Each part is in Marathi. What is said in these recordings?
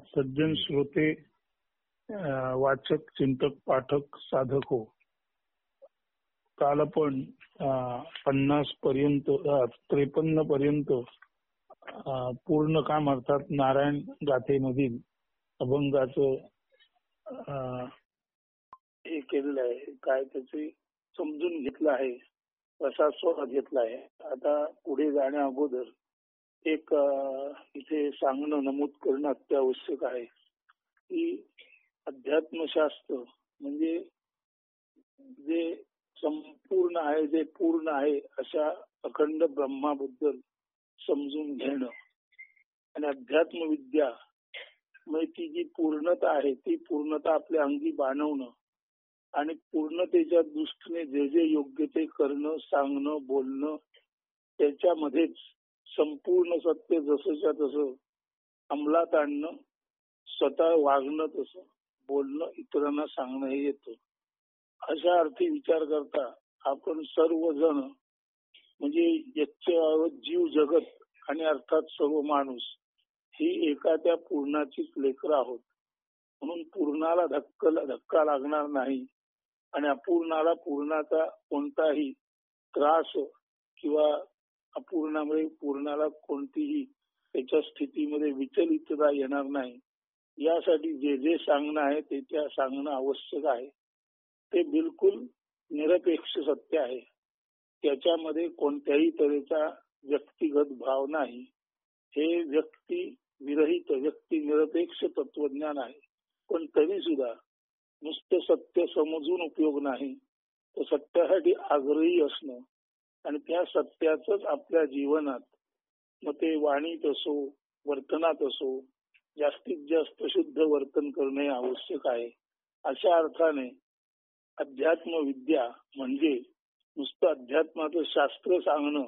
सज्जन श्रोते, वाचक, चिंतक, पाठक, साधक हो. काल आपण 50 पर्यंत 53 पर्यंत पूर्ण काम अर्थात नारायण गाथेमधील अभंगाचं हे केलेलं आहे. काय त्याचे समजून घेतलं आहे, रसास्वाद घेतला आहे. आता पुढे जाण्या अगोदर एक इथे सांगणं, नमूद करणं अत्यावश्यक आहे की अध्यात्मशास्त्र म्हणजे जे संपूर्ण आहे, जे पूर्ण आहे अशा अखंड ब्रह्माबद्दल समजून घेणं आणि अध्यात्म विद्या म्हणजे ती जी पूर्णता आहे ती पूर्णता आपल्या अंगी बाणवणं आणि पूर्णतेच्या दृष्टीने जे जे योग्य ते करणं, सांगणं, बोलणं, त्याच्यामध्येच संपूर्ण सत्य जसंच्या तसं अंमलात आणणं, स्वतः वागणं, तसं बोलणं, इतरांना सांगणं हे येतं. अशा अर्थी विचार करता आपण सर्वजण म्हणजे याच्या जीव जगत आणि अर्थात सर्व माणूस ही एका त्या पूर्णाचीच लेकरं आहोत. म्हणून पूर्णाला धक्का लागणार नाही आणि अपूर्णाला पूर्णाचा कोणताही त्रास किंवा अपूर्णामुळे पूर्णाला कोणतीही त्याच्या स्थितीमध्ये विचलितता येणार नाही, यासाठी जे जे सांगणं आहे ते त्या सांगणं आवश्यक आहे. ते बिलकुल निरपेक्ष सत्य आहे. त्याच्यामध्ये कोणत्याही तऱ्हेचा व्यक्तिगत भाव नाही. हे व्यक्ती विरहित, व्यक्ती निरपेक्ष तत्वज्ञान आहे. पण तरी सुद्धा नुसतं सत्य समजून उपयोग नाही, तर सत्यासाठी आग्रही असणं आणि त्या सत्याच आपल्या जीवनात, मग ते वाणीत असो, वर्तनात असो, जास्तीत जास्त शुद्ध वर्तन करणे आवश्यक आहे. अशा अर्थाने अध्यात्म विद्या म्हणजे नुसतं अध्यात्माचं शास्त्र सांगणं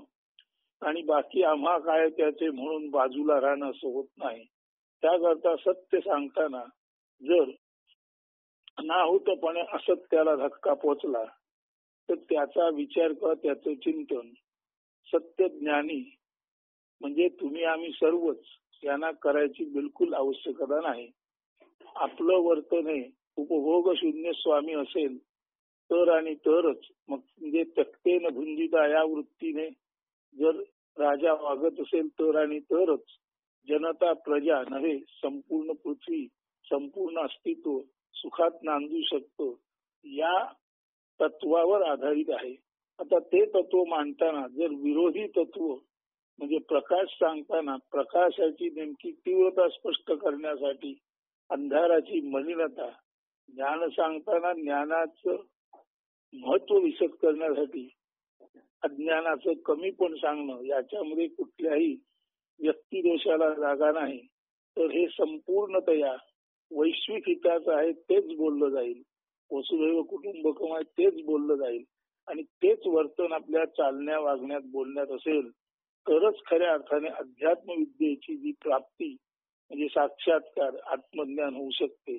आणि बाकी आम्हा काय त्याचे म्हणून बाजूला राहणं असं होत नाही. त्याकरता सत्य सांगताना जर अनाहूतपणे असत्याला धक्का पोचला तर त्याचा विचार किंवा त्याचं चिंतन सत्य ज्ञानी म्हणजे तुम्ही आम्ही सर्वच यांना करायची बिलकुल आवश्यकता नाही. आपलं वर्तन हे उपभोग शून्य स्वामी असेल तर आणि तरच, मग म्हणजे तक्तेन भुंजिता या वृत्तीने जर राजा वागत असेल तर आणि तरच जनता, प्रजा नव्हे संपूर्ण पृथ्वी, संपूर्ण अस्तित्व सुखात नांदू शकतो, या तत्वावर आधारित आहे. आता ते तत्व मांडताना जर विरोधी तत्व म्हणजे प्रकाश सांगताना प्रकाशाची नेमकी तीव्रता स्पष्ट करण्यासाठी अंधाराची मलिनता, ज्ञान सांगताना ज्ञानाचं महत्व विशद करण्यासाठी अज्ञानाचं कमीपण सांगणं, याच्यामध्ये कुठल्याही व्यक्तिदोषाला जागा नाही. तर हे संपूर्णतया वैश्विक हिताचं आहे, तेच बोललं जाईल. वसुधैव कुटुंबकम आहे तेच बोललं जाईल आणि तेच वर्तन आपल्या चालण्या, वागण्यात, बोलण्यात असेल तरच खऱ्या अर्थाने अध्यात्म विद्येची जी प्राप्ती म्हणजे साक्षात्कार, आत्मज्ञान होऊ शकते.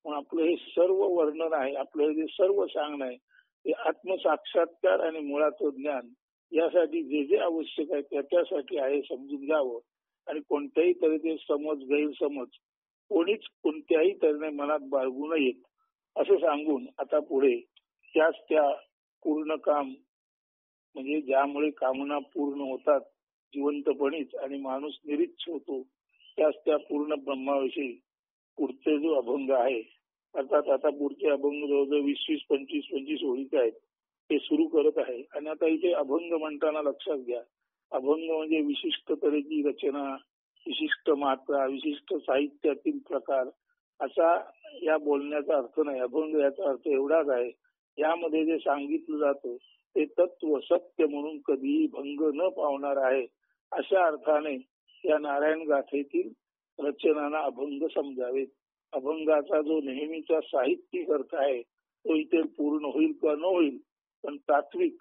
म्हणून आपलं हे सर्व वर्णन आहे, आपलं हे सर्व सांगणं आहे ते आत्मसाक्षात्कार आणि मुळाचं ज्ञान यासाठी जे जे आवश्यक आहे त्याच्यासाठी आहे, समजून घ्यावं. आणि कोणत्याही तऱ्हेचे समज, गैरसमज कोणीच कोणत्याही तऱ्हेने मनात बाळगू नयेत असं सांगून आता पुढे त्याच त्या पूर्ण काम म्हणजे ज्यामुळे कामना पूर्ण होतात जिवंतपणीच आणि माणूस निरीच्छ होतो, त्याच त्या पूर्ण ब्रह्माविषयी पुढचे जो अभंग आहे, अर्थात आता पुढचे अभंग जवळजवळ 20-25 ओळीचे आहेत, ते सुरू करत आहे. आणि आता इथे अभंग म्हणताना लक्षात घ्या, अभंग म्हणजे विशिष्ट तऱ्हेची रचना, विशिष्ट मात्रा, विशिष्ट साहित्यातील प्रकार असा या बोलण्याचा अर्थ नाही. अभंग याचा अर्थ एवढाच आहे, यामध्ये जे सांगितलं जातं ते तत्व सत्य म्हणून कधीही भंग न पावणार आहे. अशा अर्थाने या नारायण गाथेतील रचनांना अभंग समजावेत. अभंगाचा जो नेहमीचा साहित्यिक अर्थ आहे तो इथे पूर्ण होईल किंवा न होईल, पण तात्विक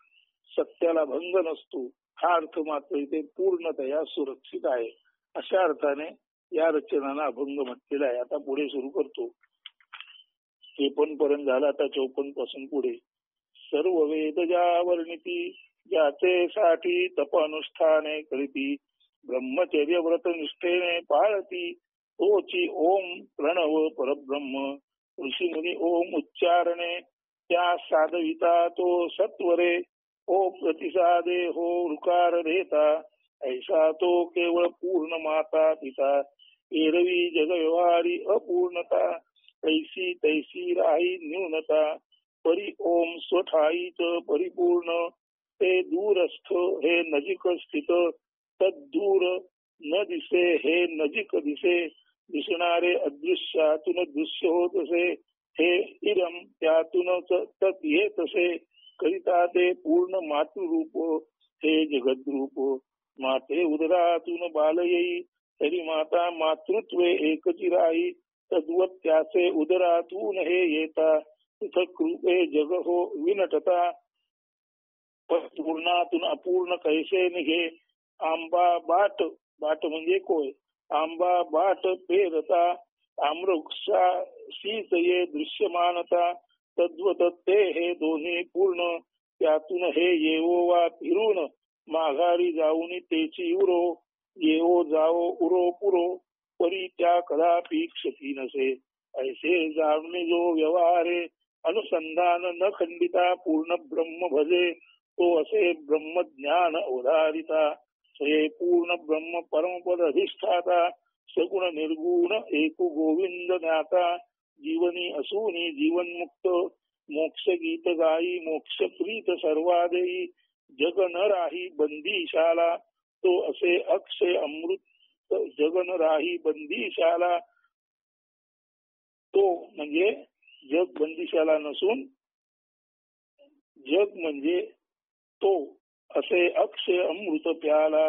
सत्याला भंग नसतो हा अर्थ मात्र इथे पूर्णतया सुरक्षित आहे. अशा अर्थाने या रचनांना अभंग म्हटलेला आहे. आता पुढे सुरू करतो. 53 पर्यंत झाला, आता 54 पासून पुढे. सर्व वेद ज्या वर्णिती ज्याचे साठी तप अनुष्ठाने करीती ब्रह्मचर्य व्रत निष्ठेने पाळती तोची ओम प्रणव परब्रह्म. ऋषी मुनी ओम उच्चारणे त्या साधविता तो सत्वरे. ओ प्रतिसादे हो ऋकार देता. ऐसा तो केवळ पूर्ण माता पिता. एरवी जग व्यवहारी अपूर्णता. तैसी तैसी राही न्यूनता. परी ओम स्वठाईच परिपूर्ण. ते दूरस्थ हे नजिक स्थित. तद्दूर न दिसे हे नजिक दिसे. दिसणारे अदृश्यातून दृश्य होत असे. हे इरम त्यातूनच तत् येतसे. करिता ते पूर्ण मातृरूप. हे जगद्रूप. माते उदरातून बाल येई. तरी माता मातृत्वे एकची राही. तद्वत त्याचे उदरातून हे येता. तिथ कृपे जग हो विनटता. पूर्णातून अपूर्ण कैसे निघे. आंबा बाट बाट म्हणजे कोय. आंबा बाट पेरता. आम्रवृक्षा शीच ये दृश्यमानता. तद्वत ते हे दोन्ही पूर्ण. त्यातून हे येवो वा फिरून. माघारी जाऊन तेची उरो. येवो जावो उरो पुरो. परी त्या कदापि क्षती नसे. ऐसे जाणणे जो व्यवहारे. अनुसंधान न खंडिता पूर्ण ब्रह्म भजे. तो असे ब्रह्मज्ञान अवधारिता. हे पूर्ण ब्रह्म परमपद अधिष्ठाता. सगुण निर्गुण एक गोविंद ज्ञाता. जीवनी असूनी जीवनमुक्त. मोक्ष गीत गाई मोक्ष प्रीत सर्वादेई. जग न राही बंदीशाला. तो असे अक्षय अमृत जग न राही बंदीशाला. तो म्हणजे जग बंदीशाला नसून जग म्हणजे तो असे अक्षय अमृत प्याला.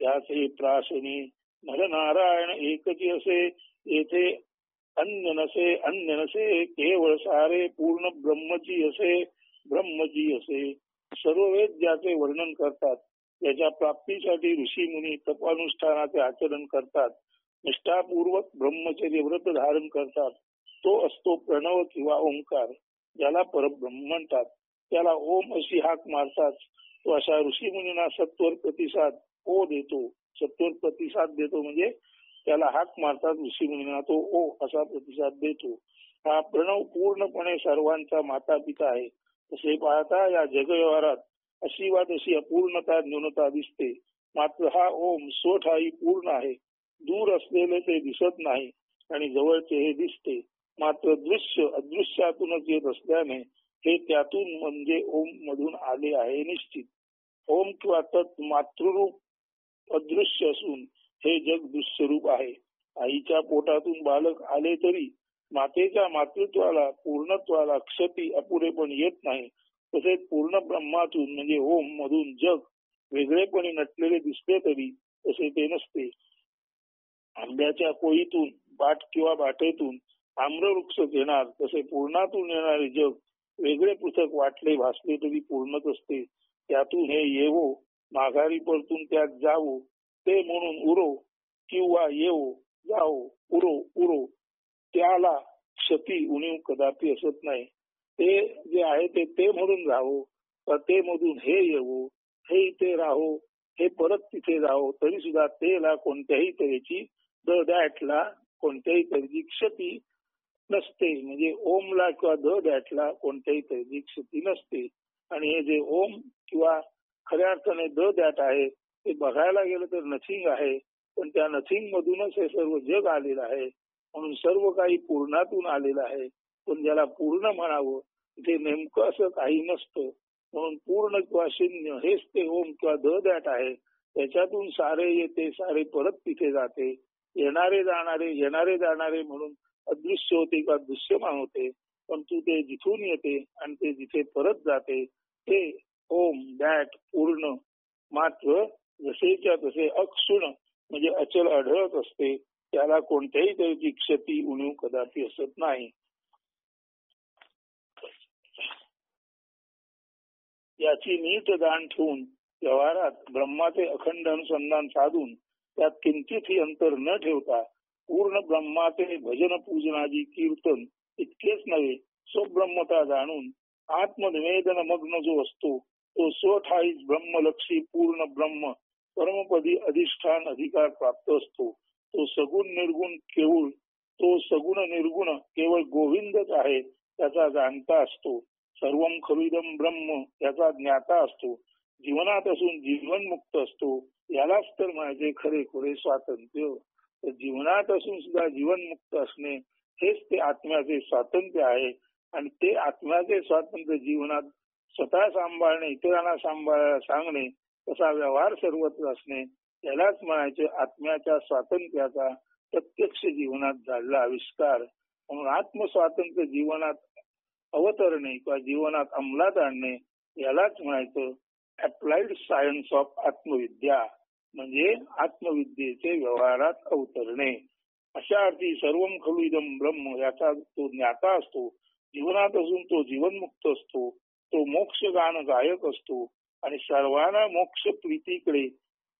त्याचे प्राशनी नरनारायण एकची असे. येथे अन्य नसे केवळ सारे. पूर्ण ब्रह्मची असे ब्रह्मची असे. सर्व वेद ज्याचे वर्णन करतात. त्याच्या प्राप्तीसाठी ऋषी मुनी तपानुष्ठानाचे आचरण करतात. निष्ठापूर्वक ब्रह्मचर्य व्रत धारण करतात. तो असतो प्रणव किंवा ओंकार. ज्याला परब्रह्म म्हणतात. त्याला ओम अशी हाक मारतात. तो अशा ऋषी मुनींना सत्वर प्रतिसाद ओ देतो. सत्वर प्रतिसाद देतो म्हणजे त्याला हाक मारतात ऋषी मुनींना. तो ओ असा प्रतिसाद देतो. हा प्रणव पूर्णपणे सर्वांचा माता पिता आहे. तसे पाहता या जगव्यवहारात अशी वा तशी अपूर्णता न्यूनता दिसते. मात्र हा ओम स्वठाई पूर्ण आहे. दूर असलेले ते दिसत नाही आणि जवळचे हे दिसते. मात्र दृश्य अदृश्यातूनच येत असल्याने हे त्यातून म्हणजे ओम मधून आले आहे निश्चित. ओम किंवा तत् मातृरूप अदृश्य असून हे जग दृश्य रूप आहे. आईच्या पोटातून बालक आले तरी मातेच्या मातृत्वाला पूर्णत्वाला क्षती अपुरेपण येत नाही. तसेच पूर्ण ब्रह्मातून म्हणजे ओम मधून जग वेगळेपणे नटलेले दिसले तरी तसे ते नसते. आंब्याच्या कोळीतून बाट किंवा बाटेतून आम्रवृक्ष घेणार तसे पूर्णातून येणारे जग वेगळे पृथक वाटले भासले तरी पूर्णच असते. त्यातून हे येवो माघारी परतून त्यात जावो. ते म्हणून उरो किंवा येवो जावो उरो उरो. त्याला क्षती उणीव कदापि असत नाही. ते जे आहे ते म्हणून राहो. तर ते मधून हे येवो हे इथे राहो हे परत तिथे जावो. तरी सुद्धा तेला कोणत्याही तऱ्हेची द दॅटला कोणत्याही तऱ्हेची क्षती नसते. म्हणजे ओमला किंवा द दॅटला कोणत्याही तऱ्हेची क्षती नसते. आणि हे जे ओम किंवा खऱ्या अर्थाने द दॅट आहे ते बघायला गेलं तर नथिंग आहे. पण त्या नथिंग मधूनच हे सर्व जग आलेलं आहे. म्हणून सर्व काही पूर्णातून आलेलं आहे. पण ज्याला पूर्ण म्हणावं ते नेमकं असं काही नसतं. म्हणून पूर्ण किंवा शून्य हेच ते ओम किंवा द दॅट आहे. त्याच्यातून सारे येते सारे परत तिथे जाते. येणारे जाणारे म्हणून अदृश्य होते किंवा दृश्यमान होते. पण तू ते जिथून येते आणि ते जिथे परत जाते ते ओम दॅट पूर्ण मात्र जसेच्या तसे अक्षुण म्हणजे अचल आढळत असते. त्याला कोणत्याही तऱ्हेची क्षती उणीव कदापि असत नाही. याची नीट जाण ठेवून व्यवहारात ब्रह्माचे अखंड अनुसंधान साधून त्यात किंचितही अंतर न ठेवता पूर्ण ब्रह्माचे भजन पूजनादी कीर्तन इतकेच नव्हे स्वब्रह्मता जाणून आत्मनिवेदन मग्न जो असतो तो स्वठाईच ब्रह्मलक्षी पूर्ण ब्रह्म परमपदी अधिष्ठान अधिकार प्राप्त असतो. तो सगुण निर्गुण केवळ तो सगुण निर्गुण केवळ गोविंदच आहे त्याचा जाणता असतो. सर्वम खलुइदम ब्रह्म याचा ज्ञाता असतो. जीवनात असून जीवन मुक्त असतो. यालाच तर माझे खरे खुरे स्वातंत्र्य. तर जीवनात असून सुद्धा जीवन मुक्त असणे हेच ते आत्म्याचे स्वातंत्र्य आहे. आणि ते आत्म्याचे स्वातंत्र्य जीवनात स्वतः सांभाळणे, इतरांना सांभाळायला सांगणे, तसा व्यवहार सर्वत्र असणे यालाच म्हणायचे आत्म्याच्या स्वातंत्र्याचा प्रत्यक्ष जीवनात झालेला आविष्कार. म्हणून आत्मस्वातंत्र्य जीवनात अवतरणे किंवा जीवनात अंमलात आणणे यालाच म्हणायचं अप्लाइड सायन्स ऑफ आत्मविद्या, म्हणजे आत्मविद्येचे व्यवहारात अवतरणे. अशा अर्थी सर्वम खलु इदम ब्रह्म याचा तो ज्ञाता असतो. जीवनात असून तो जीवनमुक्त असतो. तो मोक्षगान गायक असतो आणि सर्वांना मोक्ष प्रीतीकडे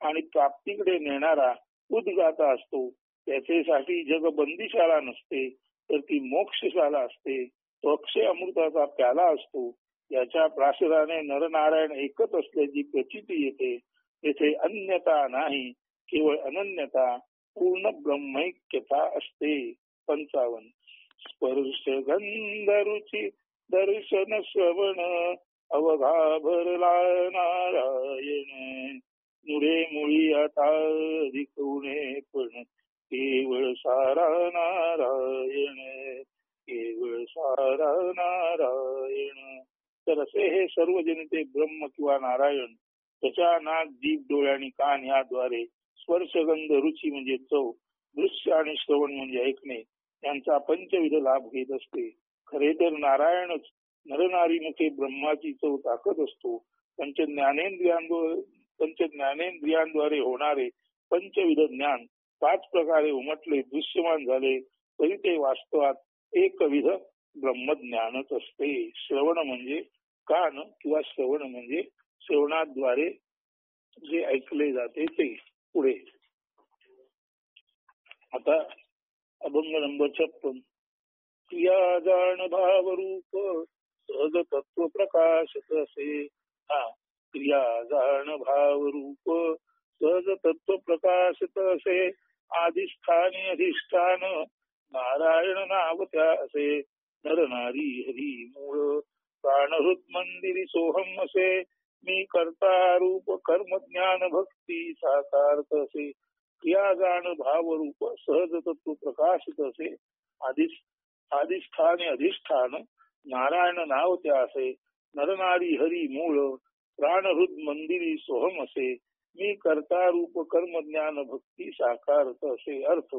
आणि प्राप्तीकडे नेणारा उद्गाता असतो. त्याच्यासाठी जग बंदीशाला नसते तर ती मोक्षशाला असते. तो अक्षय अमृताचा प्याला असतो. याच्या प्राशराने नरनारायण एकच असल्याची प्रचिती येते. तेथे अन्यता नाही, केवळ अनन्यता, पूर्ण ब्रह्मैक्यता असते. 55 स्पर्श गंध रुची दर्शन श्रवण अवघा भरला नारायण. मुळे मुळी आता दिखवणे पण केवळ सारा नारायण, केवळ सारा नारायण. तर असे हे सर्व जनिते ब्रह्म किंवा नारायण त्याच्या नाक, जीभ, डोळे आणि कान याद्वारे स्पर्शगंध रुची म्हणजे चव, दृश्य आणि श्रवण म्हणजे ऐकणे यांचा पंचविध लाभ घेत असते. खरे तर नारायणच नरनारी मुखे ब्रह्माची चव टाकत असतो. पंचज्ञानेंद्रियांद्वारे होणारे पंचविध ज्ञान 5 प्रकारे उमटले दृश्यमान झाले तरी ते वास्तवात एकविध ब्रह्मज्ञानच असते. श्रवण म्हणजे कान किंवा श्रवण म्हणजे श्रवणाद्वारे जे ऐकले जाते ते. पुढे आता अभंग नंबर 56. क्रिया जाण भाव रूप सहज तत्व प्रकाशत असे. क्रिया जाण भाव रूप सहज तत्व प्रकाशत असे. आदिष्ठानी अधिष्ठान नारायण नाव त्या असे. नर नारी हरी मूळ प्राणहृत मंदिरी सोहम असे. मी कर्ता रूप कर्म ज्ञान भक्ती साकारत असे. क्रिया जाण भाव रूप सहज तत्व प्रकाशित असे. आदिष्ठाने अधिष्ठान नारायण नाव त्या असे. नरनारी हरी मूळ प्राणहृद मंदिरी सोहम असे. मी कर्ता रूप कर्म ज्ञान भक्ती साकारत असे. अर्थ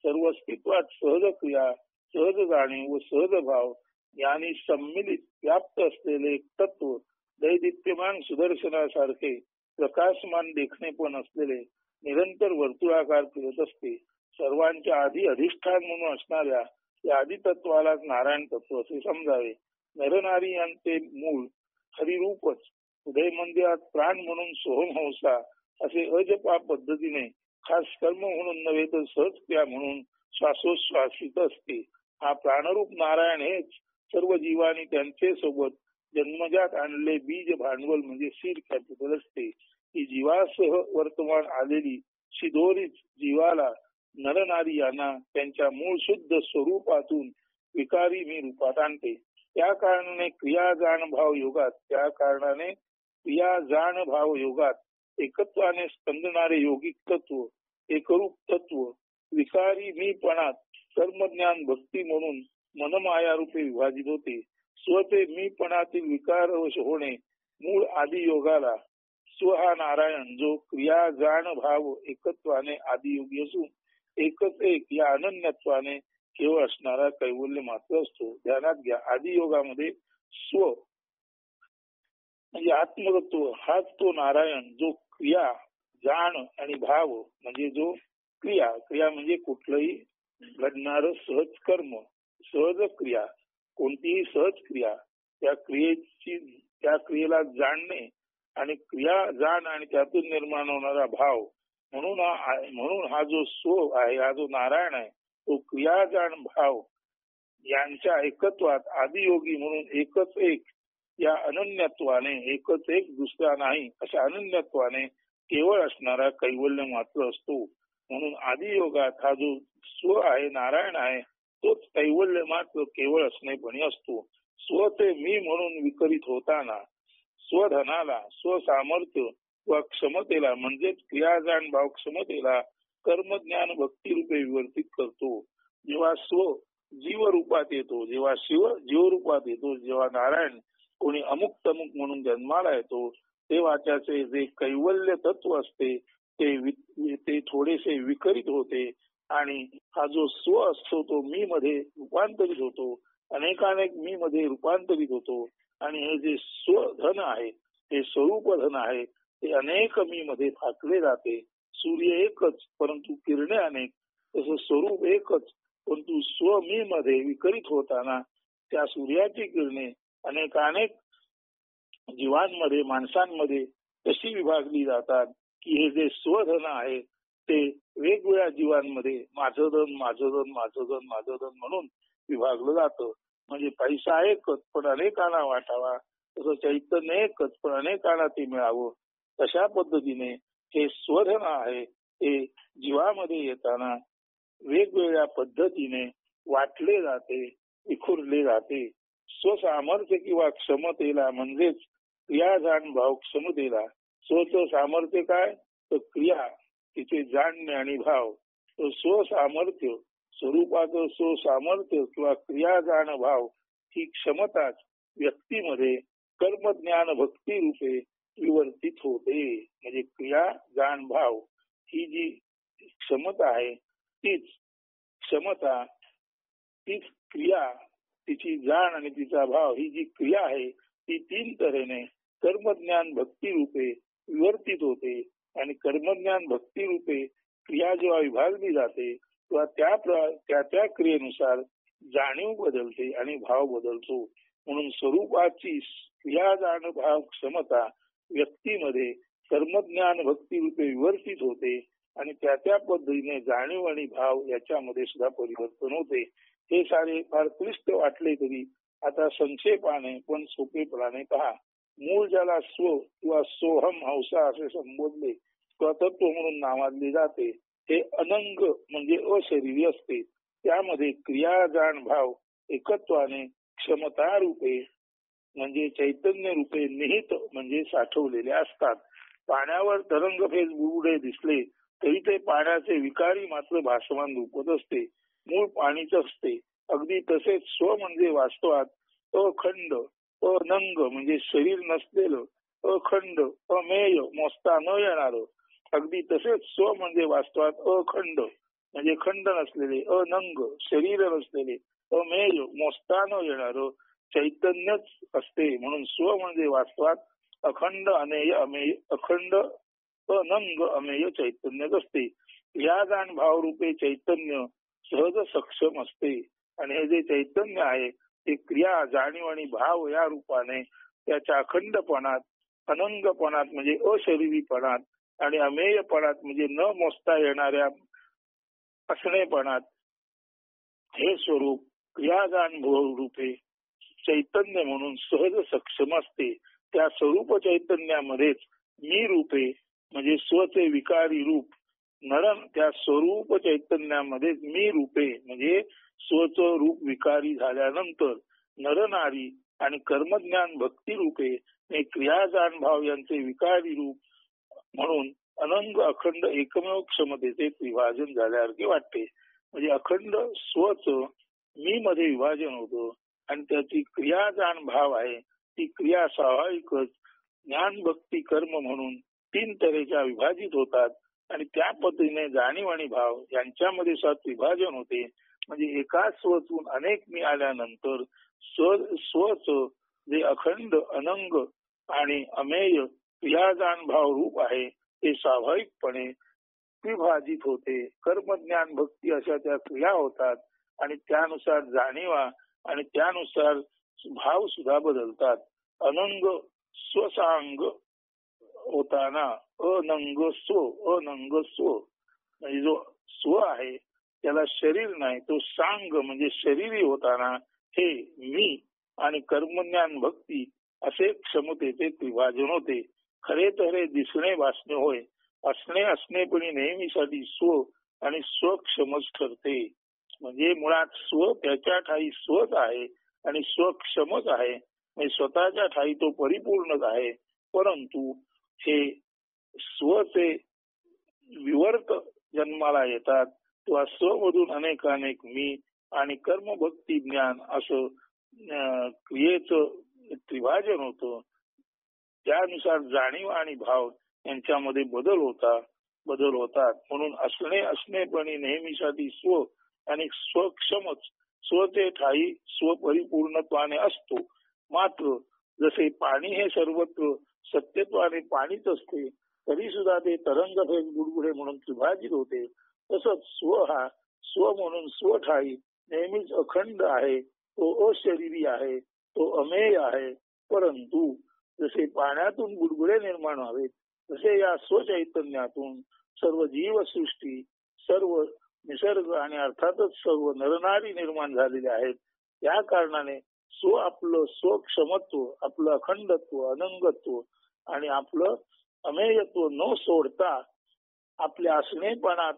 सर्व अस्तित्वात सहज क्रिया, सहज जाणीव व सहज भाव यांनी सम्मिलित व्याप्त असलेले एक तत्व, दैदिप्यमान सुदर्शनासारखे प्रकाशमान देखणे पण असलेले निरंतर वर्तुळाकार फिरत असते. सर्वांच्या आधी अधिष्ठान म्हणून असणाऱ्या या आदितत्वालाच नारायण तत्व असे समजावे. नरनारी यांचे मूळ हरिरूपच उदय मंदिरात प्राण म्हणून सोहम हंसा असे अजपा पद्धतीने खास कर्म म्हणून नव्हे तर सहज क्रिया म्हणून श्वासोश्वासित असते. हा प्राणरूप नारायण हेच सर्व जीवांनी त्यांचे सोबत जन्मजात आणले बीज भांडवल म्हणजे सीड कॅपिटल असते. ही जीवासह वर्तमान आलेली शिदोरीच जीवाला नरनारी यांना त्यांच्या मूळ शुद्ध स्वरूपातून विकारी मी रूपात आणते. त्या कारणाने क्रिया जाण भाव योगात एकत्वाने स्पंदणारे योगिक तत्व, एकरूप तत्व विकारी मीपणात कर्मज्ञान भक्ती म्हणून मनमाया रूपे विभाजित होते. स्वते मीपणातील विकारवश होणे मूळ आदी योगाला स्व हा नारायण जो क्रिया जाण भाव एकत्वाने आदियोगी असून एकच एक या अनन्यत्वाने केवळ असणारा कैवल्य मात्र असतो. ध्यानात घ्या, आदियोगामध्ये स्व म्हणजे आत्मतत्व हाच तो नारायण जो क्रिया जाण आणि भाव म्हणजे जो क्रिया म्हणजे कुठलंही घडणारं सहज कर्म, सहज क्रिया, कोणतीही सहज क्रिया त्या क्रियेला जाणणे आणि क्रिया जाण आणि त्यातून निर्माण होणारा भाव म्हणून हा जो स्व आहे, हा जो नारायण आहे तो क्रिया जाण भाव यांच्या एकत्वात आदियोगी म्हणून एकच एक या अनन्यत्वाने, एकच एक दुसरा नाही अशा अनन्यत्वाने केवळ असणारा कैवल्य मात्र असतो. म्हणून आदियोगात हा जो स्व आहे नारायण आहे तोच कैवल्य मात्र केवळ असणेपणी असतो. स्व ते मी म्हणून विकरित होताना स्वधनाला स्वसामर्थ्य व क्षमतेला म्हणजेच क्रियाजान भाव क्षमतेला कर्मज्ञान भक्ती रूपे विवर्तित करतो. जेव्हा स्व जीव रूपात येतो, जेव्हा शिव जीव रूपात येतो, जेव्हा नारायण कोणी अमुक तमुक म्हणून जन्माला येतो तेव्हा त्याचे जे कैवल्य तत्व असते ते थोडेसे विकरित होते आणि हा जो स्व असतो तो मी मध्ये रूपांतरित होतो, अनेकानेक मी मध्ये रूपांतरित होतो आणि हे जे स्वधन आहे हे स्वरूप धन आहे ते अनेक मी मध्ये फाकले जाते. सूर्य एकच परंतु किरणे अनेक, तसं स्वरूप एकच परंतु स्व मी मध्ये विकरित होताना त्या सूर्याची किरणे अनेकानेक जीवांमध्ये माणसांमध्ये कशी विभागली जातात की हे जे स्वधन आहे ते वेगवेगळ्या जीवांमध्ये माझं धन माझं धन माझं धन माझं धन म्हणून विभागलं जातं. म्हणजे पैसा एकच पण अनेकांना वाटावा, तसं चैतन्य एकच पण अनेकांना ते मिळावं. तशा पद्धतीने हे स्वधन आहे ते जीवामध्ये येताना वेगवेगळ्या पद्धतीने वाटले जाते, विखुरले जाते. स्वसामर्थ्य किंवा क्षमतेला म्हणजेच क्रियाजान भाव क्षमतेला. स्वचं सामर्थ्य काय तर क्रिया, तिचे जाणणे आणि भाव. तर स्वसामर्थ्य स्वरूपाचं स्वसामर्थ्य किंवा क्रियाजान भाव ही क्षमताच व्यक्तीमध्ये कर्मज्ञान भक्ती रूपे विवर्तित होते. म्हणजे क्रिया जाण भाव ही जी क्षमता आहे तीच क्षमता, तीच क्रिया, तिची जाण आणि तिचा भाव ही जी क्रिया आहे ती तीन तऱ्हेने कर्मज्ञान भक्ती रूपे विवर्तित होते. आणि कर्मज्ञान भक्ती रूपे क्रिया जेव्हा विभागली जाते तेव्हा त्या क्रियेनुसार जाणीव बदलते आणि भाव बदलतो. म्हणून स्वरूपाची क्रिया जाण भाव क्षमता व्यक्तीमध्ये कर्मज्ञान भक्ती रूपे विवर्तित होते आणि त्या पद्धतीने जाणीव आणि भाव याच्यामध्ये सुद्धा परिवर्तन होते. हे सारे फार क्लिष्ट वाटले तरी आता संक्षेपाने पण सोपेपणाने पहा. मूळ ज्याला स्व किंवा सोहम हंसा असे संबोधले किंवा तत्व म्हणून नावाजले जाते हे अनंग म्हणजे अशरीरी असते. त्यामध्ये क्रिया जाण भाव एकत्वाने क्षमता रूपे म्हणजे चैतन्य रूपे निहित म्हणजे साठवलेले असतात. पाण्यावर तरंगफेज बुडबुडे दिसले तरी ते पाण्याचे विकारी मात्र भासमान रूपच असते. मूळ पाणीच असते. अगदी तसेच स्व म्हणजे वास्तवात अखंड अनंग म्हणजे शरीर नसलेलं, अखंड अमेय मोजता न येणार. अगदी तसेच स्व म्हणजे वास्तवात अखंड म्हणजे खंड नसलेले, अनंग शरीर नसलेले, अमेय मोजता न येणार चैतन्यच असते. म्हणून स्व म्हणजे वास्तवात अखंड अनेय अमेय अखंड अनंग अमेय चैतन्यच असते. या जाण भाव रूपे चैतन्य सहज सक्षम असते आणि हे जे चैतन्य आहे ते क्रिया जाणीव आणि भाव या रूपाने त्याच्या अखंडपणात, अनंगपणात म्हणजे अशरीरीपणात आणि अमेयपणात म्हणजे न मोजता येणाऱ्या असणेपणात हे स्वरूप क्रियाजान भाव रूपे चैतन्य म्हणून सहज सक्षम असते. त्या स्वरूप चैतन्यामध्येच मी रूपे म्हणजे स्वचे विकारी रूप नरन त्या स्वरूप चैतन्यामध्येच मी रूपे म्हणजे स्वचं रूप विकारी झाल्यानंतर नरनारी आणि कर्मज्ञान भक्ती रूपे हे क्रियाजान भाव यांचे विकारी रूप म्हणून अनंग अखंड एकमेव क्षमतेचे विभाजन झाल्यासारखे वाटते. म्हणजे अखंड स्वच मी मध्ये विभाजन होतं आणि त्याची क्रियाजान भाव आहे ती क्रिया स्वाभाविकच ज्ञान भक्ती कर्म म्हणून तीन तऱ्हेच्या विभाजित होतात आणि त्या पद्धतीने जाणीव आणि भाव यांच्यामध्ये सत विभाजन होते. म्हणजे एकाच स्वतून अनेक मी आल्यानंतर स्वच जे अखंड अनंग आणि अमेय क्रियाजान भाव रूप आहे ते स्वाभाविकपणे विभाजित होते. कर्मज्ञान भक्ती अशा त्या क्रिया होतात आणि त्यानुसार जाणीवा आणि त्यानुसार भाव सुद्धा बदलतात. अनंग स्वसांग होताना अनंग स्व म्हणजे जो स्व आहे त्याला शरीर नाही, तो सांग म्हणजे शरीरी होताना हे मी आणि कर्मज्ञान भक्ती असे क्षमतेचे विभाजन होते. खरे तर हे दिसणे वाचणे होय. असणे असणेपणी नेहमीसाठी स्व आणि स्वक्षमच ठरते. म्हणजे मुळात स्व त्याच्या ठाई स्वच आहे आणि स्वक्षमच आहे. म्हणजे स्वतःच्या ठाई तो परिपूर्णच आहे. परंतु हे स्वचे विवर्त जन्माला येतात किंवा स्वमधून अनेकानेक मी आणि कर्म भक्ती ज्ञान असं क्रियेचं त्रिभाजन होतं. त्यानुसार जाणीव आणि भाव यांच्यामध्ये बदल होतात. म्हणून असणेपणी नेहमीसाठी स्व आणि स्वक्षमच स्वचे ठाई स्वपरिपूर्णत्वाने असतो. मात्र जसे पाणी हे सर्वत्र सत्यत्वाने पाणीच असते, तरी सुद्धा ते तरंगफेक बुडबुडे म्हणून त्रिभाजित होते. तसंच स्व हा स्व म्हणून स्वठाई नेहमीच अखंड आहे, तो अशरीरी आहे, तो अमेय आहे. परंतु जसे पाण्यातून बुडबुडे निर्माण व्हावेत तसे या स्वचैतन्यातून सर्व जीवसृष्टी, सर्व निसर्ग आणि अर्थातच सर्व नरनारी निर्माण झालेले आहेत. या कारणाने स्व आपलं स्वक्षमत्व, आपलं अखंडत्व, अनंगत्व आणि आपलं अमेयत्व न सोडता आपल्या असणेपणात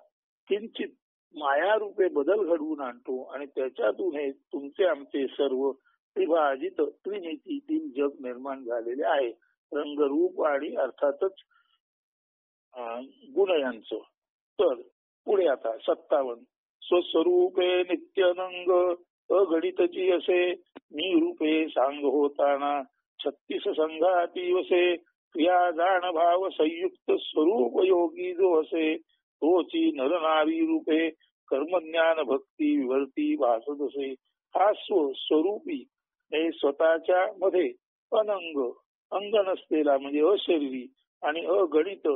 किंचित मायारूपे बदल घडवून आणतो आणि त्याच्यातून हे तुमचे आमचे सर्व त्रिभाजित त्रिमितीतील जग निर्माण झालेले आहे. रंगरूप आणि अर्थातच गुण यांचं. तर पुढे आता 57 स्वस्वरूपे नित्यानंग अघडितची असे मी रूपे सांग होताना 36 संघाती वसे क्रिया जाण भाव संयुक्त स्वरूप योगी जो असे तोची नरनारी रूपे कर्मज्ञान भक्ती विवर्ती भासत असे. हा स्वरूपी हे स्वतःच्या मध्ये अंग नसलेला म्हणजे अशरीरी आणि अगणित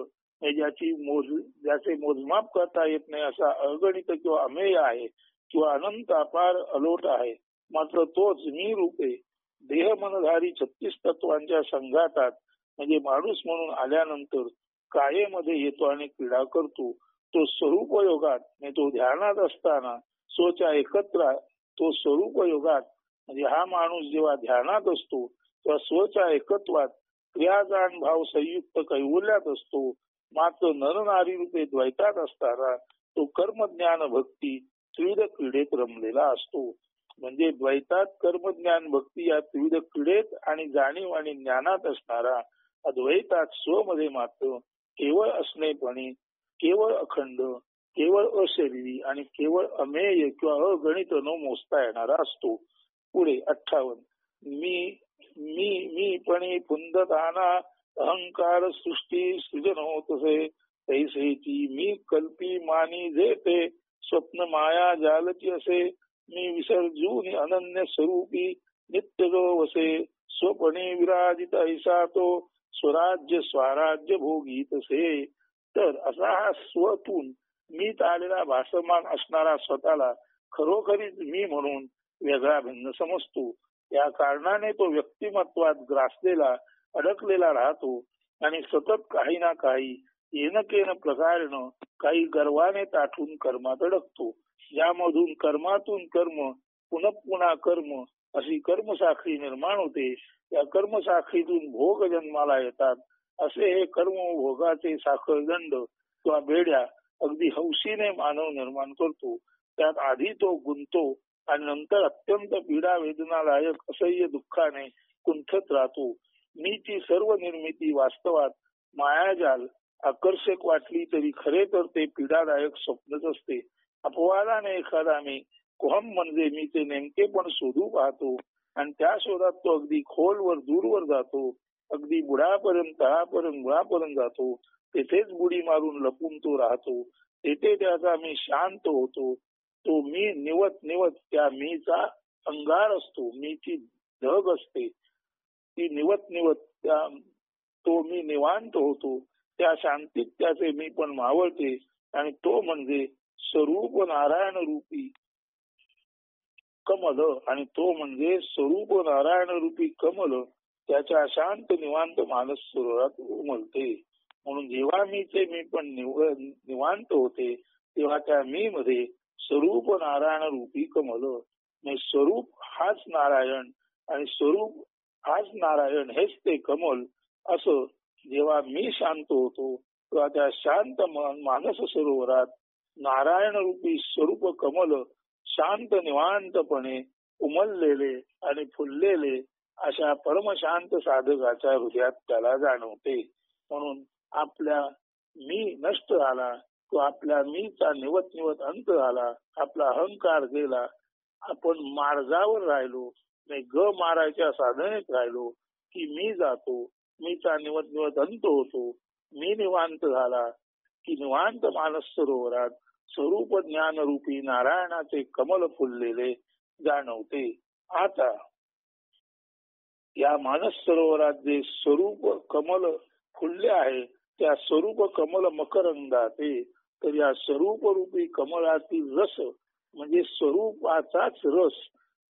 ज्याचे मोजमाप करता येत नाही असा अगणित किंवा अमेय आहे किंवा अनंत अपार अलोट आहे. मात्र तोच मी रूपे देह मनधारी 36 तत्वांच्या संघातात म्हणजे माणूस म्हणून आल्यानंतर कायेमध्ये येतो आणि क्रीडा करतो. तो स्वरूप योगात म्हणजे तो ध्यानात असताना स्वच्या एकत्र तो स्वरूप योगात म्हणजे हा माणूस जेव्हा ध्यानात असतो तेव्हा स्वच्या एकत्वात क्रियाजान भाव संयुक्त कैवल्यात असतो. मात्र नरनारी रूपे द्वैतात असताना तो कर्मज्ञान भक्ती त्रिविध क्रीडेत रमलेला असतो. म्हणजे द्वैतात कर्मज्ञान भक्ती या त्रिविध क्रीडेत आणि जाणीव आणि ज्ञानात असणारा अद्वैतात स्वमध्ये मात्र केवळ असणेपणी, केवळ अखंड, केवळ अशरीरी आणि केवळ अमेय किंवा अगणित न मोजता येणारा असतो. पुढे 58 मी पणी पुंदताना अहंकार सृष्टी सृजन होत असे तैसेची मी कल्पी मानी जे ते स्वप्न माया जालची असे मी विसर्जून अनन्य स्वरूपी नित्य जो वसे स्वपणे विराजित ऐसा तो स्वराज्य स्वराज्य भोगी तसे. तर असा हा स्वतून मीत आलेला भासमान असणारा स्वतःला खरोखरीच मी म्हणून वेगळा भिन्न समजतो. या कारणाने तो व्यक्तिमत्वात ग्रासलेला अडकलेला राहतो आणि सतत काही ना काही येनकेन प्रकारेनं काही गर्वाने ताठून कर्मात अडकतो. यामधून कर्मातून कर्म पुन्हा कर्म अशी कर्मसाखळी निर्माण होते. या कर्मसाखळीतून भोग जन्माला येतात. असे हे कर्म भोगाचे साखळदंड किंवा बेड्या अगदी हौशीने मानव निर्माण करतो. त्यात आधी तो गुंतो आणि नंतर अत्यंत पीडा वेदनादायक असह्य दुःखाने कुंठत राहतो. मीची सर्व निर्मिती वास्तवात मायाजाल आकर्षक वाटली तरी खरे तर ते पीडादायक स्वप्नच असते. अपवादाने एखादा मी कोहम म्हणजे मी ते नेमके पण शोधू पाहतो आणि त्या शोधात तो अगदी खोलवर दूरवर जातो. अगदी बुडापर्यंत तळापर्यंत मुळापर्यंत जातो. तेथेच बुडी मारून लपून तो राहतो. तेथे त्याचा मी शांत होतो. तो मी निवत त्या मीचा अंगार असतो. मीची ढग असते ती निवत त्या तो मी निवांत होतो. त्या शांतीत त्याचे मी पण मावळते आणि तो म्हणजे स्वरूप नारायण रूपी कमल आणि तो म्हणजे स्वरूप नारायण रूपी कमल त्याच्या शांत निवांत मानस सरोवरात उमलते. म्हणून जेव्हा मीचे मी पण निवांत होते तेव्हा त्या मी मध्ये स्वरूप नारायण रूपी कमल म्हणजे स्वरूप हाच नारायण आणि स्वरूप हाच नारायण हेच ते कमल असं जेव्हा मी शांत होतो तेव्हा त्या शांत मानस सरोवरात नारायण रूपी स्वरूप कमल शांत निवांतपणे उमललेले आणि फुललेले अशा परमशांत साधकाच्या हृदयात त्याला जाणवते. म्हणून आपल्या मी नष्ट झाला, तो आपल्या मीचा निवत निवत अंत झाला, आपला अहंकार गेला, आपण मार्गावर राहिलो नाही, ग मारायच्या साधनेत राहिलो की मी जातो, मीचा निवत निवत अंत होतो, मी निवांत झाला की निवांत मानस सरोवरात स्वरूप ज्ञान रूपी नारायणाचे कमल फुललेले जाणवते. आता या मानस सरोवरात जे स्वरूप कमल फुलले आहे त्या स्वरूप कमल मकरंदाते, तर या स्वरूप रूपी कमलातील रस म्हणजे स्वरूपाचाच रस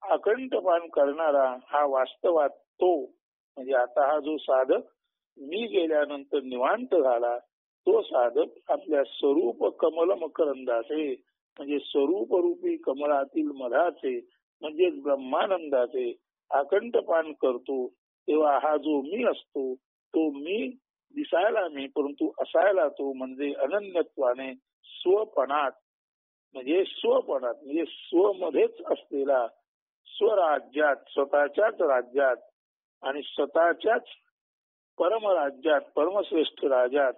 अखंडपान करणारा हा वास्तवात तो म्हणजे आता हा जो साधक मी गेल्यानंतर निवांत झाला तो साधक आपल्या स्वरूप कमल मकरंदाचे म्हणजे स्वरूप रूपी कमलातील मधाचे म्हणजे ब्रह्मानंदाचे अखंडपान करतो. तेव्हा हा जो मी असतो तो मी दिसायला मी, परंतु असायला तो म्हणजे अनन्यत्वाने स्वपणात म्हणजे स्वमध्येच असलेला स्वराज्यात स्वतःच्याच राज्यात आणि स्वतःच्याच परमराज्यात परमश्रेष्ठ राज्यात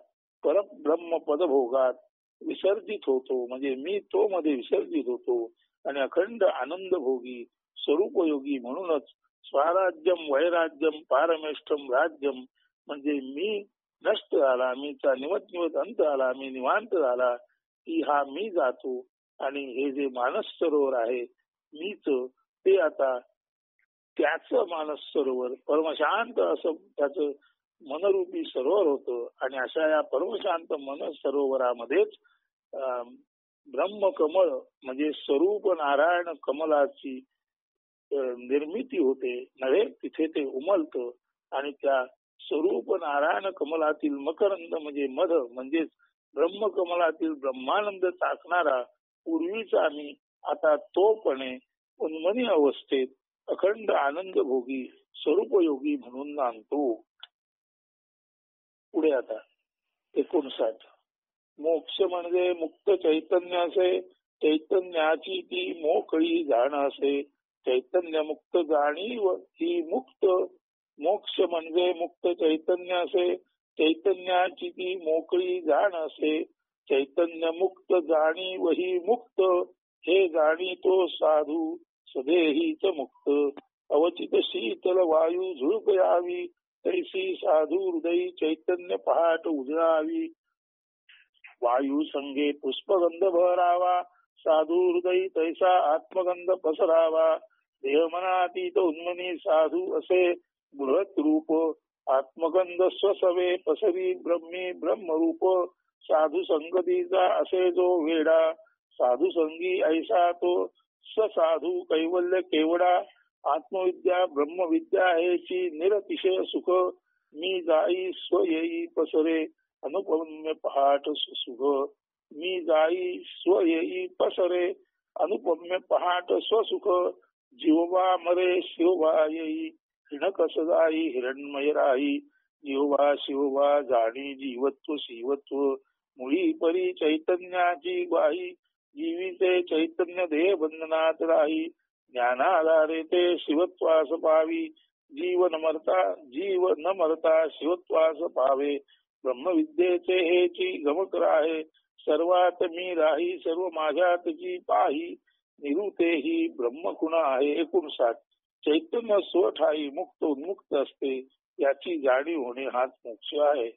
परब्रह्म पदभोगात विसर्जित होतो. म्हणजे मी तो मध्ये विसर्जित होतो आणि अखंड आनंद भोगी स्वरूपयोगी म्हणूनच स्वराज्यम वैराज्यम पारमेष्ठम राज्यम म्हणजे मी नष्ट झाला, मीचा निवत निवत अंत झाला, मी निवांत झाला की हा मी जातो आणि हे जे मानस सरोवर आहे मीच ते आता त्याच मानस सरोवर परमशांत असं त्याचं मनरूपी सरोवर होतं आणि अशा या परमशांत मन सरोवरामध्येच ब्रह्मकमळ म्हणजे स्वरूप नारायण कमलाची निर्मिती होते नव्हे, तिथे ते उमलतं आणि त्या स्वरूप नारायण कमलातील मकरंद म्हणजे मध म्हणजेच ब्रह्मकमलातील ब्रह्मानंद चाकणारा पूर्वीचा मी आता तोपणे उन्मनी अवस्थेत अखंड आनंद भोगी स्वरूपयोगी म्हणून नांदतो. पुढे आता 59 मोक्ष म्हणजे मुक्त चैतन्य असे, चैतन्याची ती मोकळी जाण असे, चैतन्य मुक्त जाणीव ही मुक्त. मोक्ष म्हणजे मुक्त चैतन्य असे, चैतन्याची ती मोकळी जाण असे, चैतन्य मुक्त जाणीव ही मुक्त. हे जाणीतो साधू सदेहीच मुक्त. अवचित शीतल वायू झुळप यावी, तैसी साधू हृदयी चैतन्य पहाट उजळावी. वायू संगे पुष्पगंध भरावा, साधू हृदयी तैसा आत्मगंध पसरावा. देह मनातीत उन्मनी साधू असे बृहत रूप, आत्मगंध स्वसवे पसरी ब्रह्मी ब्रह्मरूप. साधू संगतीचा असे जो वेडा, साधू संगी ऐसा तो ससाधू कैवल्य केवडा. आत्मविद्या ब्रह्मविद्या हेची निरतिशय सुख, मी जाई स्व येई पसरे अनुपम्य पहाट सुख. मी जाई स्व येई पसरे अनुपम्य पहाट स्वसुख. जीववा मरे शिववा येई, हिणकस जाई हिरण्मय राही. जीववा शिववा जाणी जीवत्व शिवत्व, मुळी परी चैतन्याची ग्वाही. जीवीचे चैतन्य देह बंधनात राही, ज्ञानाधारे ते शिवत्वास पावी. जीव न मरता शिवत्वास पावे, ब्रह्मविद्येचे हेची गमक राहे. सर्वात मी राही सर्व माझ्यातची पाही, निरुतेही ब्रह्मकुण आहे. 59 चैतन्य स्वठाई मुक्त उन्मुक्त असते, याची जाणीव होणे हाच मोक्ष आहे.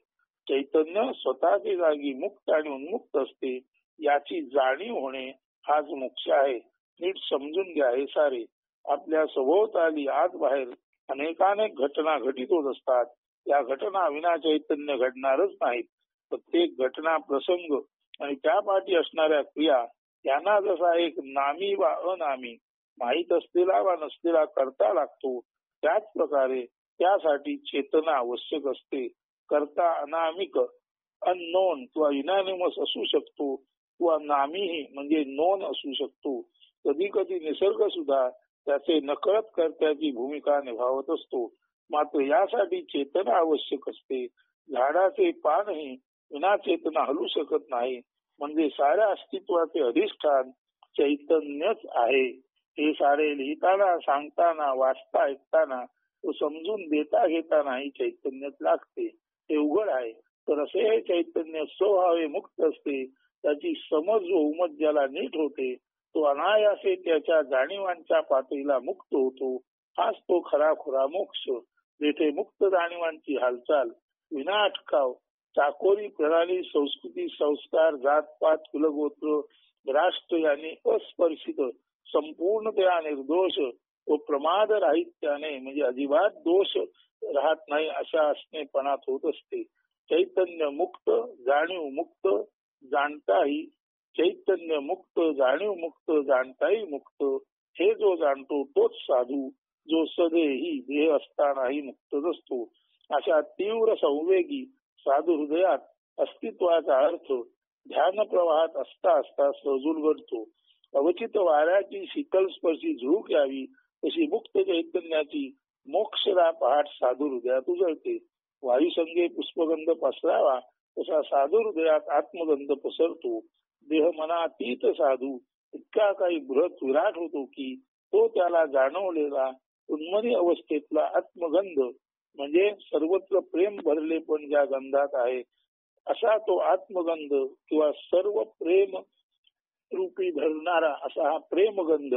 चैतन्य स्वतःच्या जागी मुक्त आणि उन्मुक्त असते, याची जाणीव होणे हाच मोक्ष आहे. नीट समजून घ्या. हे सारे आपल्या सभोवताली आत बाहेर अनेकानेक घटना घटित होत असतात. या घटना विना चैतन्य घडणारच नाहीत. प्रत्येक घटना प्रसंग आणि त्या पाठी असणाऱ्या क्रिया यांना जसा एक नामी वा अनामी माहीत असलेला वा नसलेला करता लागतो, त्याच प्रकारे त्यासाठी चेतना आवश्यक असते. करता अनामिक अननोन किंवा युनानिमस असू शकतो किंवा नामीही म्हणजे नोन असू शकतो. कधी कधी निसर्ग सुद्धा त्याचे नकळत कर्त्याची भूमिका निभावत असतो. मात्र यासाठी चेतना आवश्यक असते. झाडाचे पानही विना चेतना हलू शकत नाही. म्हणजे साऱ्या अस्तित्वाचे अधिष्ठान चैतन्यच आहे. हे सारे लिहिताना, सांगताना, वाचता, ऐकताना व समजून देता घेताना ही चैतन्यच लागते. हे उघड आहे. तर असे हे चैतन्य स्वभावे मुक्त असते. त्याची समज व उमज ज्याला नीट होते तो अनायासे त्याच्या जाणीवांच्या पातळीला मुक्त होतो. हाच तो खराखुरा मोक्ष. जेथे मुक्त जाणीवांची हालचाल विना अटकाव, चाकोरी, प्रणाली, संस्कृती, संस्कार, जातपात, कुलगोत्र, राष्ट्र यांनी अस्पर्शित, संपूर्णतया निर्दोष व प्रमाद राहित्याने म्हणजे अजिबात दोष राहत नाही अशा असणेपणात होत असते. चैतन्य मुक्त, जाणीव मुक्त, जाणताही चैतन्य मुक्त, जाणीव मुक्त, जाणताही मुक्त. हे जो जाणतो तोच साधू, जो सदेही देह असतानाही मुक्तच असतो. अशा तीव्र संवेगी साधू हृदयात अस्तित्वाचा अर्थ ध्यान प्रवाहात असता असता सहज उलगडतो. अवचित वाऱ्याची शीतलस्पर्शी झुळूक यावी तशी मुक्त चैतन्याची मोक्षदा पहाट साधू हृदयात उजळते. वायुसंगे पुष्पगंध पसरावा तसा साधू हृदयात आत्मगंध पसरतो. देह मनातीत साधू इतका काही बृहत विराट होतो की तो त्याला जाणवलेला उन्मनी अवस्थेतला आत्मगंध म्हणजे सर्वत्र प्रेम भरले पण ज्या गंधात आहे असा तो आत्मगंध किंवा सर्व प्रेम रूपी धरणारा असा हा प्रेमगंध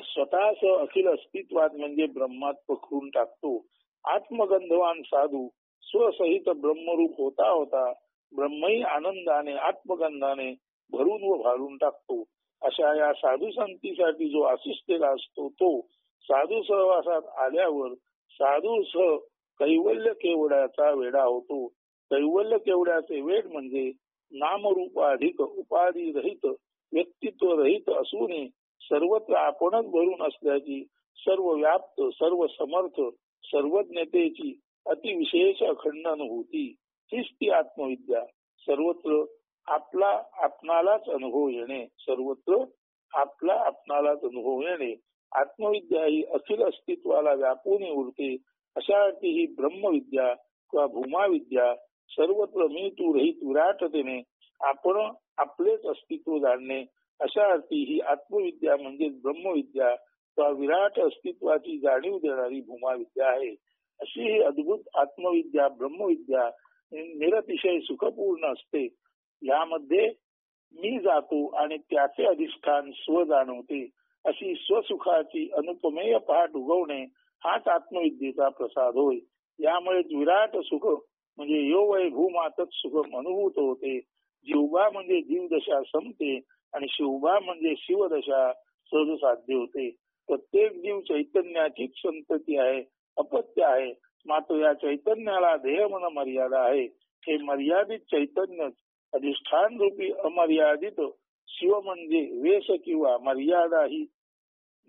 स्वतःच अखिल अस्तित्वात म्हणजे ब्रह्मात पखरून टाकतो. आत्मगंधवान साधू स्वसहित ब्रह्मरूप होता होता ब्रह्मही आनंदाने आत्मगंधाने भरून व भारून टाकतो. अशा या साधू संतीसाठी जो आशिष्टेला असतो तो साधू सहवासात आल्यावर साधू सह कैवल्य केवड्याचा वेडा होतो. कैवल्य केवड्याचे वेड म्हणजे नामरूपाधिक उपाधी रहित व्यक्तित्व रहित असूनही सर्वत्र आपणच भरून असल्याची सर्व व्याप्त सर्व समर्थ सर्वज्ञतेची अतिविशेष अखंड अनुभूती. हीच ती आत्मविद्या. सर्वत्र आपला आपणालाच अनुभव येणे. सर्वत्र आपला आपणालाच अनुभव येणे. आत्मविद्या ही अखिल अस्तित्वाला व्यापून उरते. अशा अर्थी ही ब्रह्मविद्या किंवा भूमाविद्या सर्वत्र मी तू रहित विराटतेने आपण आपलेच अस्तित्व जाणणे अशा अर्थी ही आत्मविद्या म्हणजे ब्रह्मविद्या किंवा विराट अस्तित्वाची जाणीव देणारी भूमाविद्या आहे. अशी ही अद्भुत आत्मविद्या ब्रह्मविद्या निरतिशय सुखपूर्ण असते. यामध्ये मी जातो आणि त्याचे अधिष्ठान स्व जाणवते. अशी स्वसुखाची अनुपमेय पहाट उगवणे हाच आत्मविद्येचा प्रसाद होय. यामुळे विराट सुख म्हणजे यो वै भूमातच सुखम अनुभूत होते. जीवबा म्हणजे जीवदशा संपते आणि शिवबा म्हणजे शिवदशा सहज साध्य होते. प्रत्येक जीव चैतन्याचीच संतती आहे, अपत्य आहे. मात्र या चैतन्याला देह मन मर्यादा आहे. हे मर्यादित चैतन्य अधिष्ठान रूपी अमर्यादित शिव म्हणजे वेश किंवा मर्यादा ही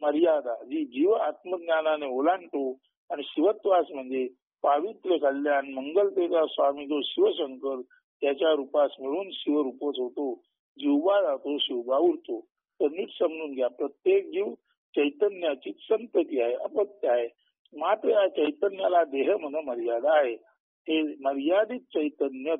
मर्यादा जी जीव आत्मज्ञानाने ओलांडतो आणि शिवत्वास म्हणजे पावित्र्य कल्याण मंगलतेचा स्वामी जो शिवशंकर त्याच्या रूपास मिळून शिवरूपच होतो. जीवबा जातो शिवबा उरतो. तर नीट समजून घ्या, प्रत्येक जीव चैतन्याची संतती आहे, अपत्य आहे. मात्र या चैतन्याला देह मन मर्यादा आहे. हे मर्यादित चैतन्य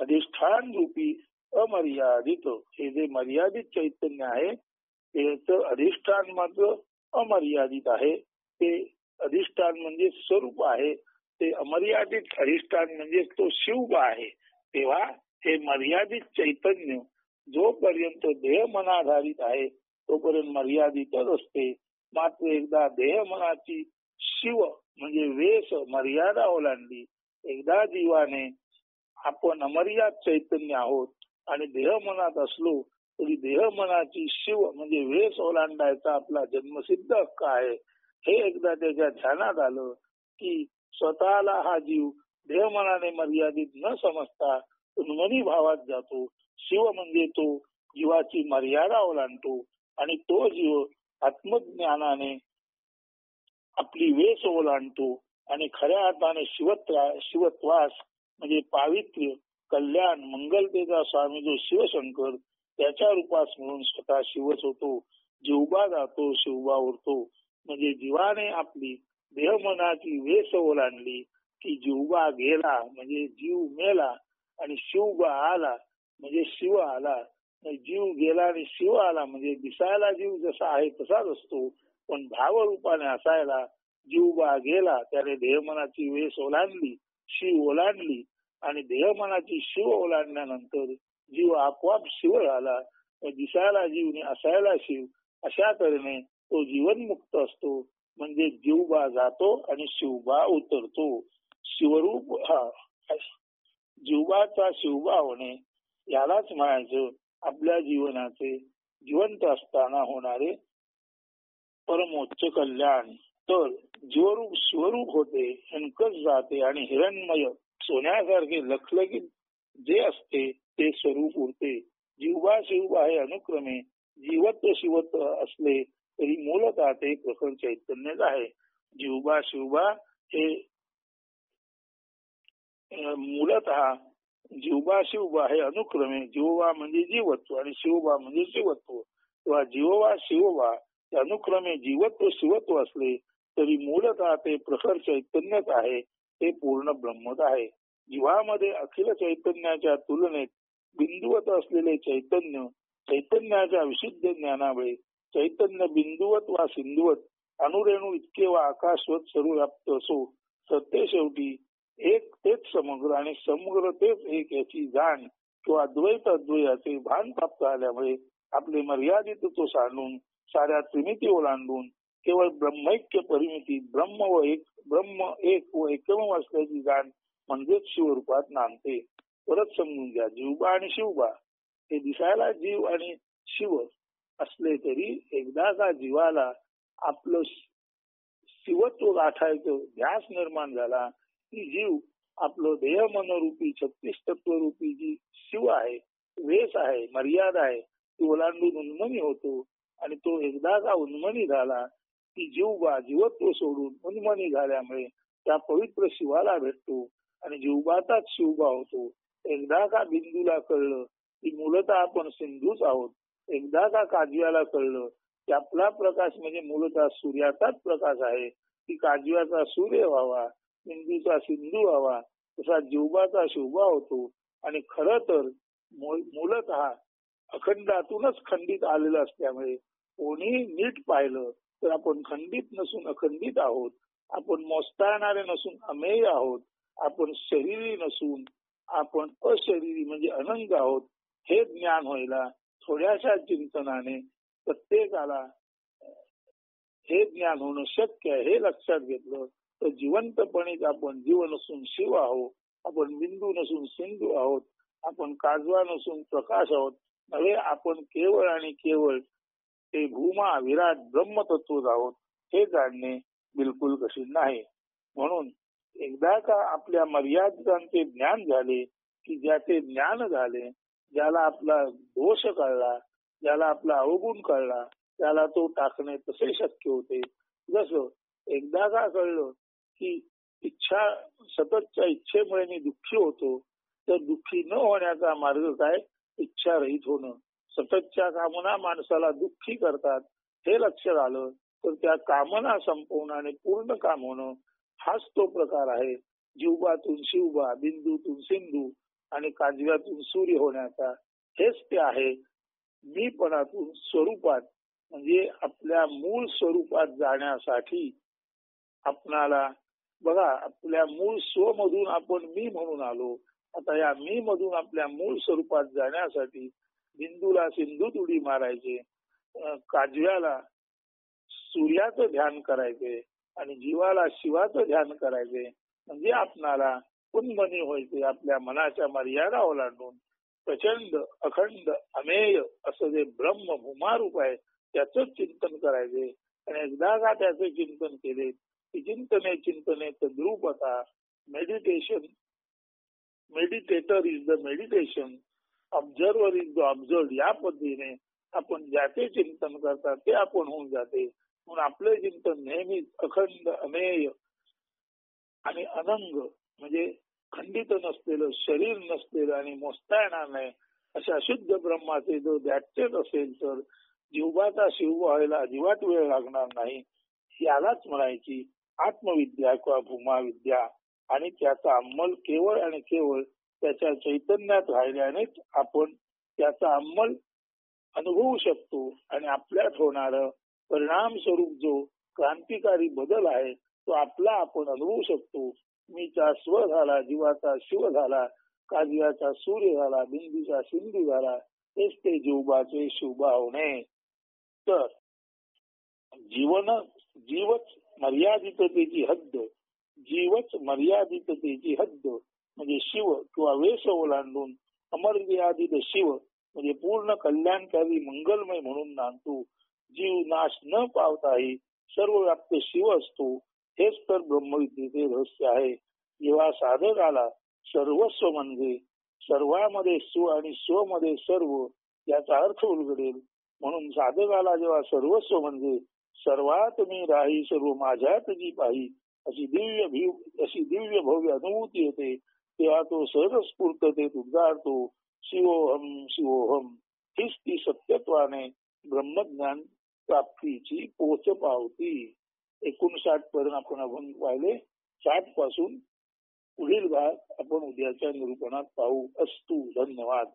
अधिष्ठान रूपी अमर्यादित हे जे मर्यादित चैतन्य आहे त्याचं अधिष्ठान मात्र अमर्यादित आहे. ते अधिष्ठान म्हणजे स्वरूप आहे. ते अमर्यादित अधिष्ठान म्हणजे तो शिव आहे. तेव्हा हे मर्यादित चैतन्य जोपर्यंत देह मनाधारित आहे तोपर्यंत मर्यादितच असते. मात्र एकदा देह मनाची शिव म्हणजे वेश मर्यादा ओलांडली, एकदा जीवाने आपण अमर्याद चैतन्य आहोत आणि देह मनात असलो तरी देह मनाची शिव म्हणजे वेश ओलांडायचा आपला जन्मसिद्ध हक्क आहे. हे एकदा त्याच्या ध्यानात आलं की स्वतःला हा जीव देह मनाने मर्यादित न समजता उन्मनी भावात जातो. शिव म्हणजे तो जीवाची मर्यादा ओलांडतो आणि तो जीव आत्मज्ञानाने आपली वेश ओलांडतो आणि खऱ्या अर्थाने शिवत्वास म्हणजे पावित्र्य कल्याण मंगलतेचा स्वामी जो शिवशंकर त्याच्या रूपास म्हणून स्वतः शिवच होतो. जीवबा जातो शिवबा उरतो. म्हणजे जीवाने आपली देह मनाची वेश ओलांडली की जीवबा गेला म्हणजे जीव मेला आणि शिवबा आला म्हणजे शिव आला. जीव गेला आणि शिव आला म्हणजे दिसायला जीव जसा आहे तसाच असतो, पण भावरूपाने असायला जीवबा गेला. त्याने देहमनाची वेस ओलांडली, शिव ओलांडली आणि देहमनाची शिव ओलांडल्यानंतर जीव आपोआप शिव झाला. दिसायला जीव आणि असायला शिव, अशा तऱ्हेने तो जीवनमुक्त असतो. म्हणजे जीवबा जातो आणि शिवबा उतरतो. शिवरूप हा जीवबाचा शिवबा होणे यालाच म्हणायचं आपल्या जीवनाचे जिवंत असताना होणारे परमोच्च कल्याण. तर जीवरूप शिवरूप होते, हंकस जाते आणि हिरणमय सोन्यासारखे लखलखीत जे असते ते स्वरूप उरते. जीवबा शिवबा हे अनुक्रमे जीवत्व शिवत्व असले तरी मूलतः ते प्रखर चैतन्यच आहे. जीवबा शिवबा हे मूलतः जीवबा शिवबा हे अनुक्रमे जीवबा म्हणजे जीवत्व आणि शिवबा म्हणजे शिवत्व किंवा जीवबा शिवबा हे अनुक्रमे जीवत्व शिवत्व असले तरी मूलतः ते प्रखर चैतन्यच आहे. ते पूर्ण ब्रह्मच आहे. जीवामध्ये अखिल चैतन्याच्या तुलनेत बिंदुवत असलेले चैतन्य चैतन्याच्या विशुद्ध ज्ञानामुळे चैतन्य बिंदुवत वा सिंधुवत अनुरेणू इतके वा आकाशवत सर्व व्याप्त असो. सत्य शेवटी एक तेच समग्र आणि समग्र तेच एक याची जाण किंवा द्वैत अद्वैताचे भान प्राप्त झाल्यामुळे आपले मर्यादित तो सांडून साऱ्या त्रिमिती ओलांडून केवळ ब्रह्मैक्य परिमिती ब्रह्म एक व एकम असल्याची जाण म्हणजेच शिवरूपात नांदते. परत समजून घ्या, जीवबा आणि शिवबा हे दिसायला जीव आणि शिव असले तरी एकदा का जीवाला आपलं शिवत्व गाठायचं ध्यास निर्माण झाला की जीव आपलं देह मनरूपी 36 तत्वरूपी जी शिव आहे, वेस आहे, मर्यादा आहे ती ओलांडून उन्मनी होतो. आणि तो एकदा का उन्मनी झाला की जीवबा जीवत्व सोडून उन्मनी झाल्यामुळे त्या पवित्र शिवाला भेटतो आणि जीवबाचाच शिवबा होतो. एकदा का बिंदूला कळलं की मूलतः आपण सिंधूच आहोत. एकदा का काजव्याला कळलं की आपला प्रकाश म्हणजे मूलतः सूर्याचाच प्रकाश आहे, की काजव्याचा सूर्य व्हावा, बिंदूचा सिंधू व्हावा, तसा जीवबाचा शिवबा होतो. आणि खरं तर मूलतः अखंडातूनच खंडित आलेलं असल्यामुळे कोणी नीट पाहिलं तर आपण खंडित नसून अखंडित आहोत. आपण मोजता येणारे नसून अमेय आहोत. आपण शरीरी नसून आपण अशरीरी म्हणजे अनंग आहोत. हे ज्ञान व्हायला थोड्याशा चिंतनाने प्रत्येकाला हे ज्ञान होणं शक्य आहे. हे लक्षात घेतलं तर जिवंतपणेच आपण जीव नसून शिव आहोत. आपण बिंदू नसून सिंधू आहोत. आपण काजवा नसून प्रकाश आहोत. नव्हे, आपण केवळ आणि केवळ ते भूमा विराट ब्रह्मतत्व आहोत. हे जाणणे बिलकुल कठीण नाही. म्हणून एकदा का आपल्या मर्यादितांचे ज्ञान झाले की ज्याचे ज्ञान झाले, ज्याला आपला दोष कळला, ज्याला आपला अवगुण कळला, त्याला तो टाकणे तसे शक्य होते. जसं एकदा का कळलं की इच्छा सततच्या इच्छेमुळे मी दुःखी होतो, तर दुःखी न होण्याचा मार्ग काय? इच्छा रहित होणं. सततच्या कामना माणसाला दुःखी करतात. हे लक्षात आलं तर त्या कामना संपवणं आणि पूर्ण काम होणं हाच तो प्रकार आहे. जीवबातून शिवबा, बिंदूतून सिंधू आणि काजव्यातून सूर्य होण्याचा हेच ते आहे. मीपणातून स्वरूपात म्हणजे आपल्या मूळ स्वरूपात जाण्यासाठी आपणाला बघा, आपल्या मूळ स्वमधून आपण मी म्हणून आलो. आता या मी मधून आपल्या मूळ स्वरूपात जाण्यासाठी बिंदूला सिंधूत उडी मारायचे, काजव्याला सूर्याचं ध्यान करायचे आणि जीवाला शिवाचं ध्यान करायचे. म्हणजे आपणाला उन्मनी व्हायचे. आपल्या मनाच्या मर्यादा ओलांडून प्रचंड अखंड अमेय असं जे ब्रह्म भूमारूप आहे त्याच चिंतन करायचे. आणि एकदा का त्याचे चिंतन केले की चिंतने तद्रूपता meditation, meditator is the meditation, observer is the observe. या पद्धतीने आपण ज्याचे चिंतन करतात ते आपण होऊन जाते. म्हणून आपले चिंतन नेहमीच अखंड अमेय आणि अनंग म्हणजे खंडित नसलेलं, शरीर नसलेलं आणि मोजता येणार नाही अशा शुद्ध ब्रह्माचे जो द्याटेच असेल तर जीवाचा शिव व्हायला अजिबात वेळ लागणार नाही. यालाच म्हणायची आत्मविद्या किंवा भूमा विद्या. आणि त्याचा अंमल केवळ आणि केवळ त्याच्या चैतन्यात राहिल्यानेच आपण त्याचा अंमल अनुभवू शकतो आणि आपल्यात होणार परिणाम स्वरूप जो क्रांतिकारी बदल आहे तो आपला आपण अनुभवू शकतो. मीचा स्व झाला, जीवाचा शिव झाला, काव्याचा सूर्य झाला, बिंदूचा सिंधू झाला, तेच ते जीवबाचे शिवभावने. तर जीवच मर्यादिततेची हद्द, जीवच मर्यादिततेची हद्द म्हणजे शिव किंवा वेश ओलांडून अमर्यादित शिव म्हणजे पूर्ण कल्याणकारी मंगलमय म्हणून नांदतो. जीव नाश न पावताही सर्व व्याप्त शिव असतो. हेच तर ब्रह्मविद्येचे रहस्य आहे. जेव्हा साधकाला सर्वस्व म्हणजे सर्वांमध्ये स्व आणि स्व मध्ये सर्व याचा अर्थ उलगडेल. म्हणून साधकाला जेव्हा सर्वस्व म्हणजे सर्वात मी राही सर्व माझ्यात जी पाही अशी दिव्य भव्य अनुभूती येते, तेव्हा तो सहज स्फूर्ततेत उद्गारतो शिवोहम शिवोहम. हीच ती सत्यत्वाने ब्रह्मज्ञान प्राप्तीची पोच पावती. 59 पर्यंत आपण अभंग पाहिले. 60 पासून पुढील भाग आपण उद्याच्या निरूपणात पाहू. अस्तु. धन्यवाद.